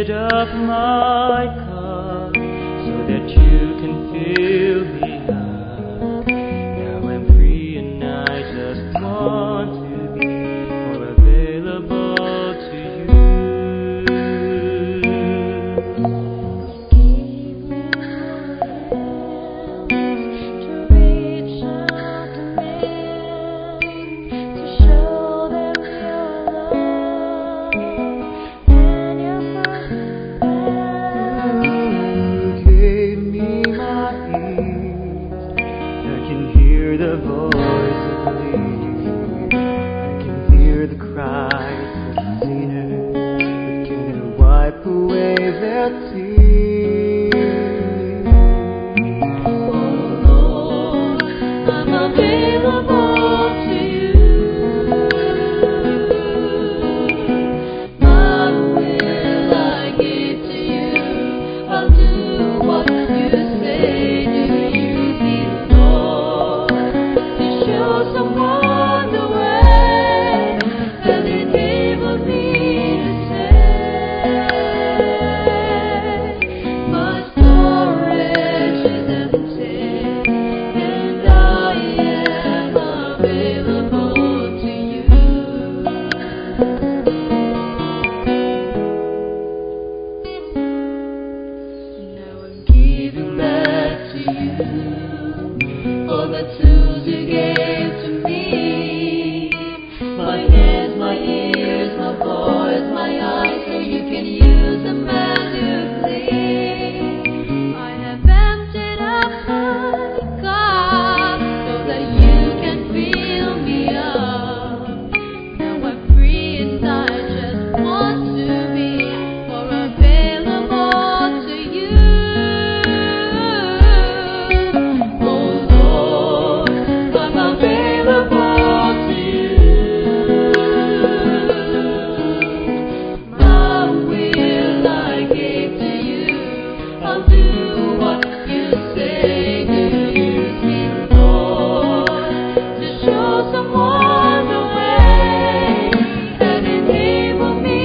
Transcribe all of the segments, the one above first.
Up my cup so that you can fill me up. Now I'm free and I just want to be more available to you. Give me hands to reach out to men, to show them your love and your The voice of me, I can hear the cries of sinners, but can you wipe away their tears? Oh Lord, I'm available to you. My will I give to you. I'll do what you say. Someone the way and enable me to say, my storage is empty and I am available to you. Now I'm giving back to you all the tools you gave to me. My hands, my ears, my voice, my eyes, so you can use them as you please. I have emptied up my cup so that you can fill me up. Now I'm free and I just want to be more available to you. Oh Lord, I'm available to you. My will I give to you. I'll do what you say. You use me, Lord, to show someone the way and enable me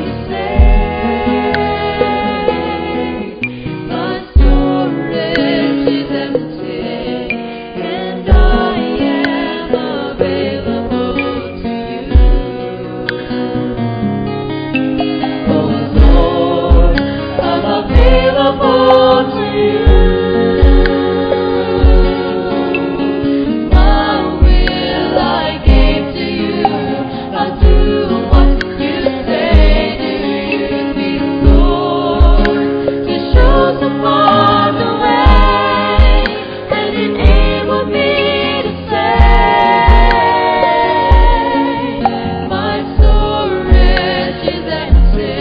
to say, my storage is empty and I am available to you. Oh Lord, I'm available to you. My will I give to you. I'll do what you say. Do use me, Lord, to show someone the way and enable me to say, my storage is empty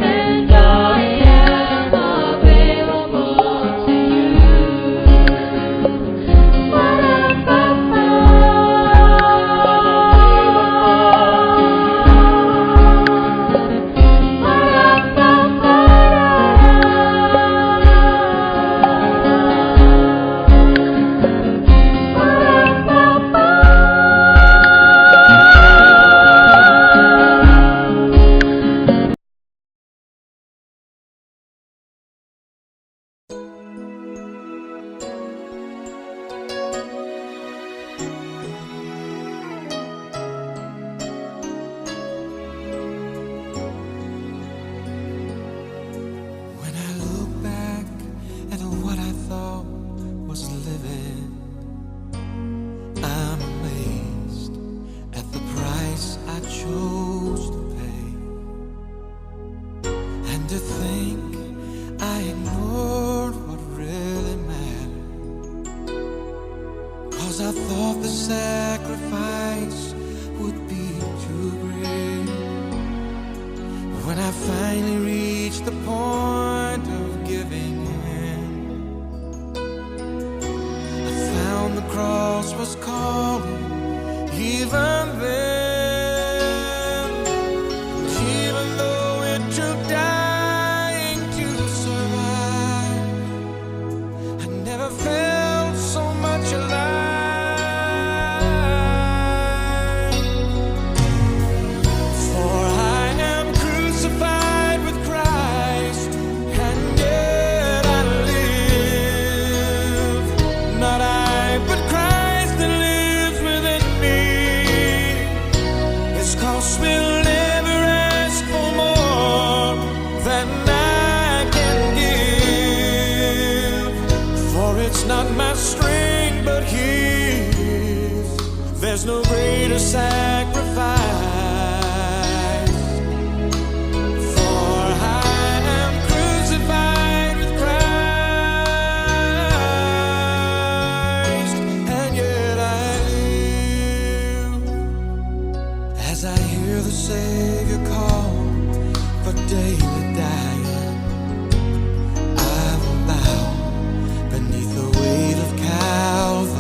and I am available to you. When I look back at what I thought was living, I'm amazed at the price I chose to pay. And to think I ignored what really mattered, 'cause I thought the sacrifice would be too finally reached the point of giving in. I found the cross was calling even then. Even though it took dying to survive, I never felt so much alive. There's no greater sacrifice, for I am crucified with Christ, and yet I live. As I hear the Savior call for daily dying, I will bow beneath the weight of Calvary.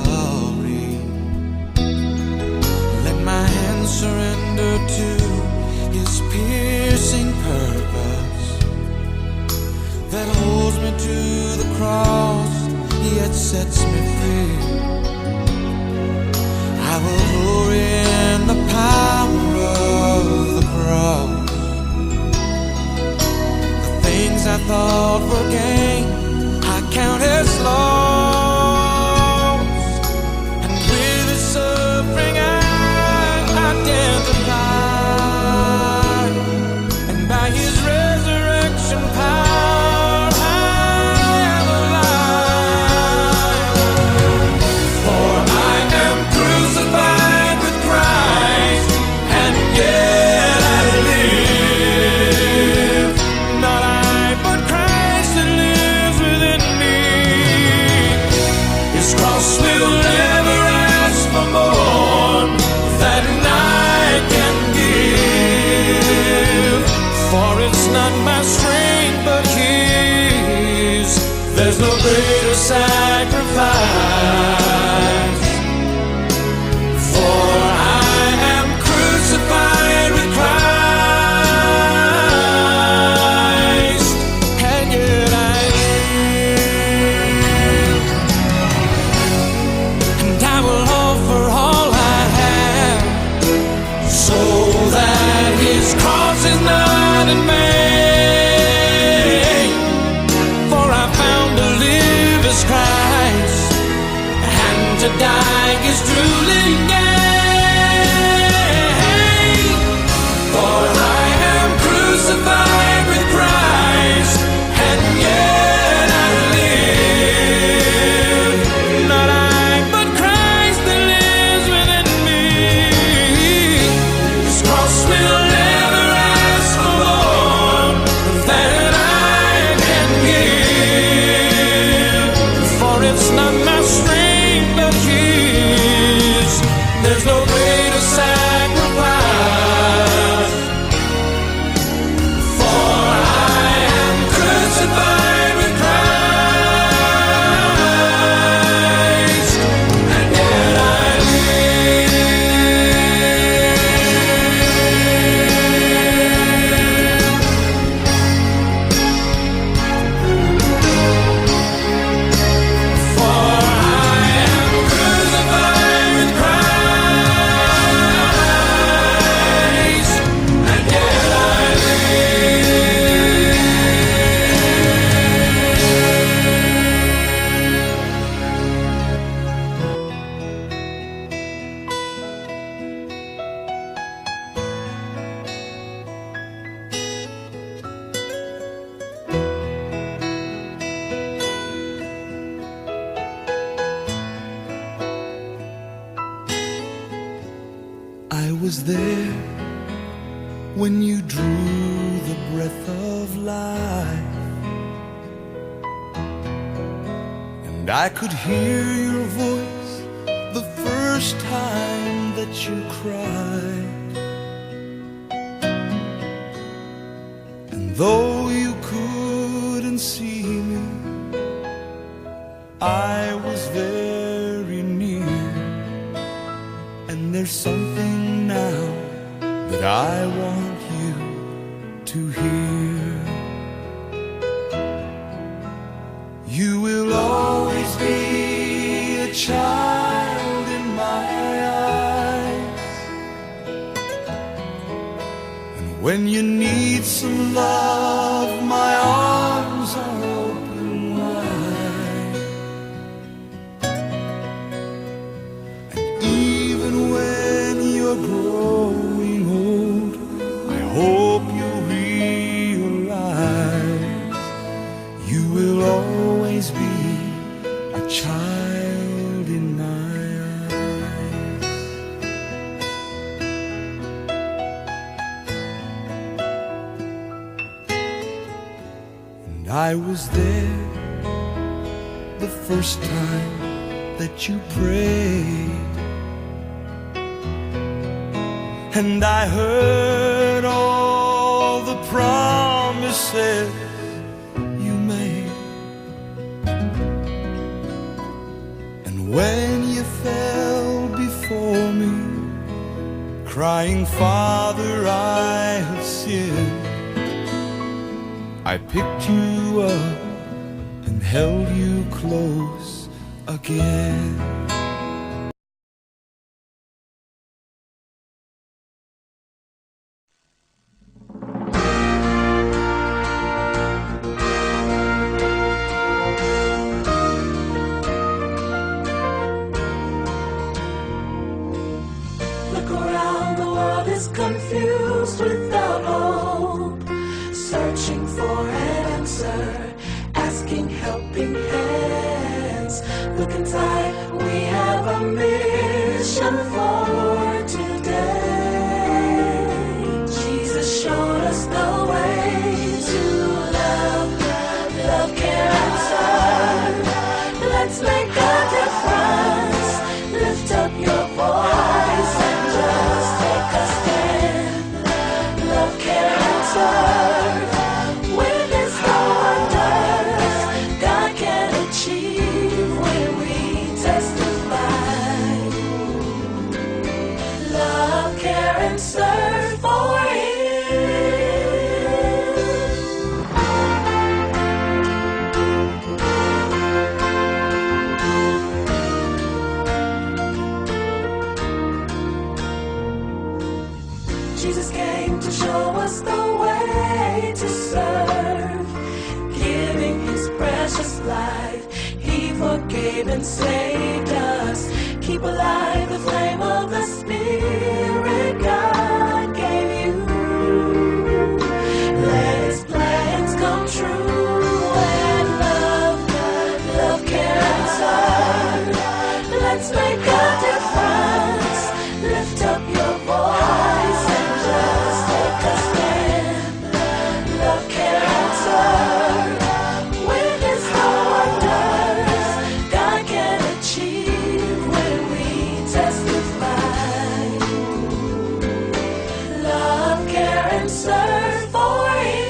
Surrender to His piercing purpose that holds me to the cross, yet sets me free. I will glory in the power of the cross. The things I thought were gain, I count as loss, and with His suffering and by His resurrection power I am alive. For I am crucified with Christ, and yet I live. Not I, but Christ that lives within me. His cross will never ask for more than I can give, for it's not my strength but His. There's no greater sacrifice, for I am crucified with Christ, and yet I live. And I will offer all I have, so that His cross is not in vain. For I found to live is Christ, and to die is truly gain. For I am crucified with Christ, and yet I live. Not I, but Christ that lives within me. His cross will never ask for more than I can give, for it's not my strength but His. There's no greater sacrifice, for I am crucified with Christ, and yet I was there when you drew the breath of life, and I could hear your voice the first time that you cried. though you couldn't see me, I was very near. And there's something now that I want you to hear. You will always be a child in my eyes, and when you need some love, my arms are open wide. And even when you're growing old, I hope you realize you will always be a child in my eyes. And I was there the first time that you prayed, and I heard all the promises you made. And when you fell before me, crying, Father, I have sinned, I picked you up and held you close again. Look around, the world is confused without hope, searching for an answer, asking helping hands. Look inside, we have a mission for today. Jesus showed us the way to love, love, care, and serve. Let's make a difference. Lift up your voice and just take a stand. Love, care, and serve. Witness the wonders God can achieve when we testify. Love, care, and serve for Him. Jesus came to show us the way to serve, giving His precious life. He forgave and saved us. Keep alive the flame of the Spirit God gave you. Let His plans come true and love, love, care, and serve. Let's make a difference. Lift up your voice and just take a stand. Love, care, and serve. Witness the wonders God can achieve when we testify. Love, care, and serve for Him.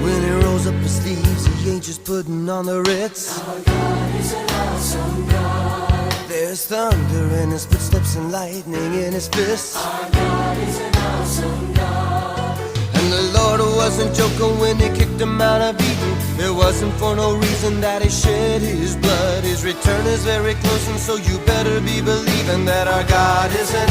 When he rolls up his sleeves, he ain't just putting on the Ritz. Our God is an awesome God. There's thunder in his footsteps and lightning in his fists. Our God is an awesome God. And the Lord wasn't joking when he kicked him out of Eden. It wasn't for no reason that he shed his blood. His return is very close, and so you better be believing that our God is an